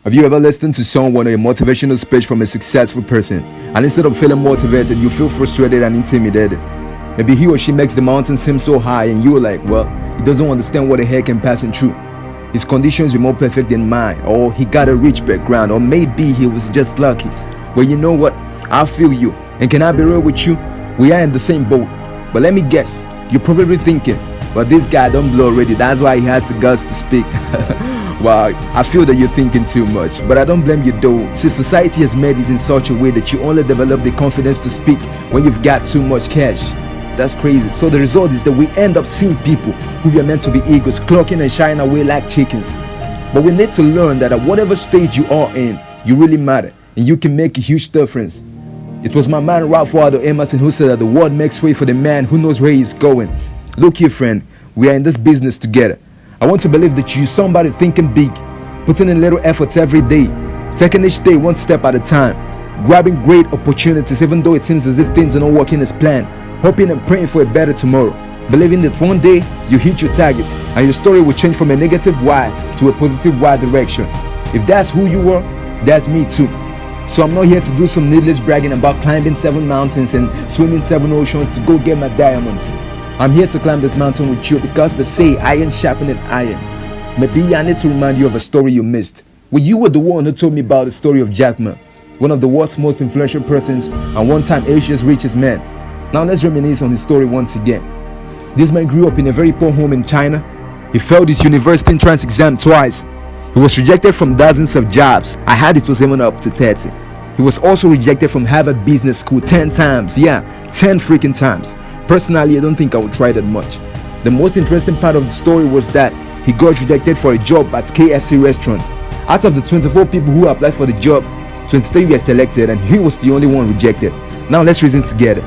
Have you ever listened to someone or a motivational speech from a successful person, and instead of feeling motivated, you feel frustrated and intimidated? Maybe he or she makes the mountain seem so high and you're like, well, he doesn't understand what the heck I'm passing through. His conditions were more perfect than mine, or he got a rich background, or maybe he was just lucky. Well, you know what? I feel you. And can I be real with you? We are in the same boat. But let me guess, you're probably thinking, but this guy don't blow already, that's why he has the guts to speak. Wow, I feel that you're thinking too much, but I don't blame you though. See, society has made it in such a way that you only develop the confidence to speak when you've got too much cash. That's crazy. So the result is that we end up seeing people who were meant to be eagles clocking and shying away like chickens. But we need to learn that at whatever stage you are in, you really matter and you can make a huge difference. It was my man Ralph Waldo Emerson who said that the world makes way for the man who knows where he's going. Look here, friend, we are in this business together. I want to believe that you're somebody thinking big, putting in little efforts every day, taking each day one step at a time, grabbing great opportunities even though it seems as if things are not working as planned, hoping and praying for a better tomorrow, believing that one day you hit your target and your story will change from a negative Y to a positive Y direction. If that's who you are, that's me too. So I'm not here to do some needless bragging about climbing 7 mountains and swimming 7 oceans to go get my diamonds. I'm here to climb this mountain with you because they say iron sharpened iron. Maybe I need to remind you of a story you missed. Well, you were the one who told me about the story of Jack Ma, one of the world's most influential persons and one-time Asia's richest man. Now let's reminisce on his story once again. This man grew up in a very poor home in China. He failed his university entrance exam twice. He was rejected from dozens of jobs. I heard it was even up to 30. He was also rejected from Harvard Business School 10 times. Yeah, 10 freaking times. Personally, I don't think I would try that much. The most interesting part of the story was that he got rejected for a job at KFC restaurant. Out of the 24 people who applied for the job, 23 were selected and he was the only one rejected. Now let's reason together.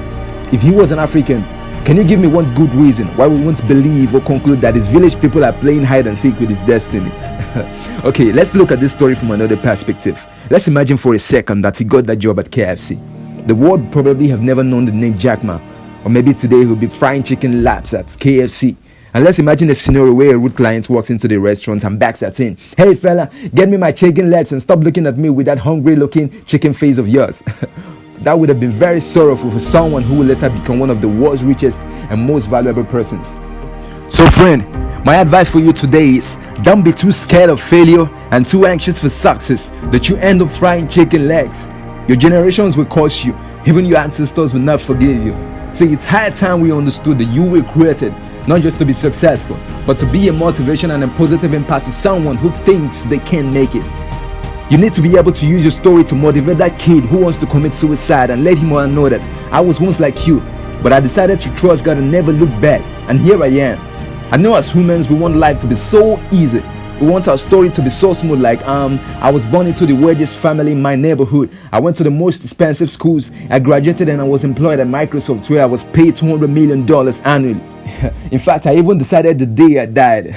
If he was an African, can you give me one good reason why we won't believe or conclude that his village people are playing hide and seek with his destiny? Okay, let's look at this story from another perspective. Let's imagine for a second that he got that job at KFC. The world probably have never known the name Jack Ma. Or maybe today he'll be frying chicken laps at KFC. And let's imagine a scenario where a rude client walks into the restaurant and backs at him. Hey fella, get me my chicken legs and stop looking at me with that hungry looking chicken face of yours. That would have been very sorrowful for someone who will later become one of the world's richest and most valuable persons. So friend, my advice for you today is don't be too scared of failure and too anxious for success that you end up frying chicken legs. Your generations will curse you. Even your ancestors will not forgive you. See, it's high time we understood that you were created not just to be successful, but to be a motivation and a positive impact to someone who thinks they can't make it. You need to be able to use your story to motivate that kid who wants to commit suicide and let him or her know that I was once like you, but I decided to trust God and never look back, and here I am. I know as humans we want life to be so easy. We want our story to be so smooth, like I was born into the wealthiest family in my neighborhood. I went to the most expensive schools. I graduated and I was employed at Microsoft where I was paid $200 million annually. In fact, I even decided the day I died.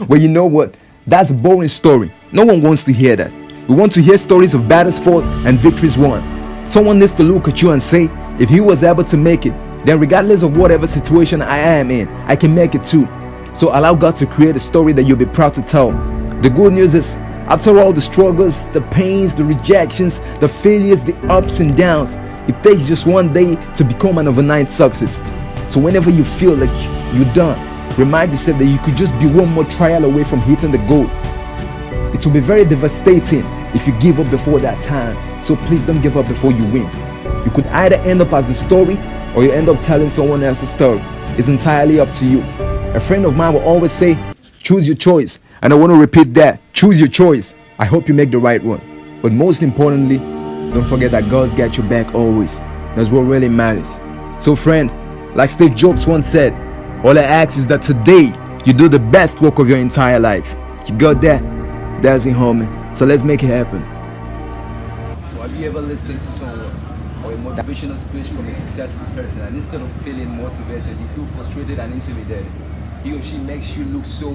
Well, you know what? That's a boring story. No one wants to hear that. We want to hear stories of battles fought and victories won. Someone needs to look at you and say, if he was able to make it, then regardless of whatever situation I am in, I can make it too. So allow God to create a story that you'll be proud to tell. The good news is, after all the struggles, the pains, the rejections, the failures, the ups and downs, it takes just one day to become an overnight success. So whenever you feel like you're done, remind yourself that you could just be one more trial away from hitting the goal. It will be very devastating if you give up before that time. So please don't give up before you win. You could either end up as the story or you end up telling someone else's story. It's entirely up to you. A friend of mine will always say, choose your choice. And I want to repeat that. Choose your choice. I hope you make the right one. But most importantly, don't forget that God's got your back always. That's what really matters. So friend, like Steve Jobs once said, all I ask is that today you do the best work of your entire life. You got that? That's it, homie. So let's make it happen. So have you ever listened to someone or a motivational speech from a successful person, and instead of feeling motivated, you feel frustrated and intimidated? He or she makes you look so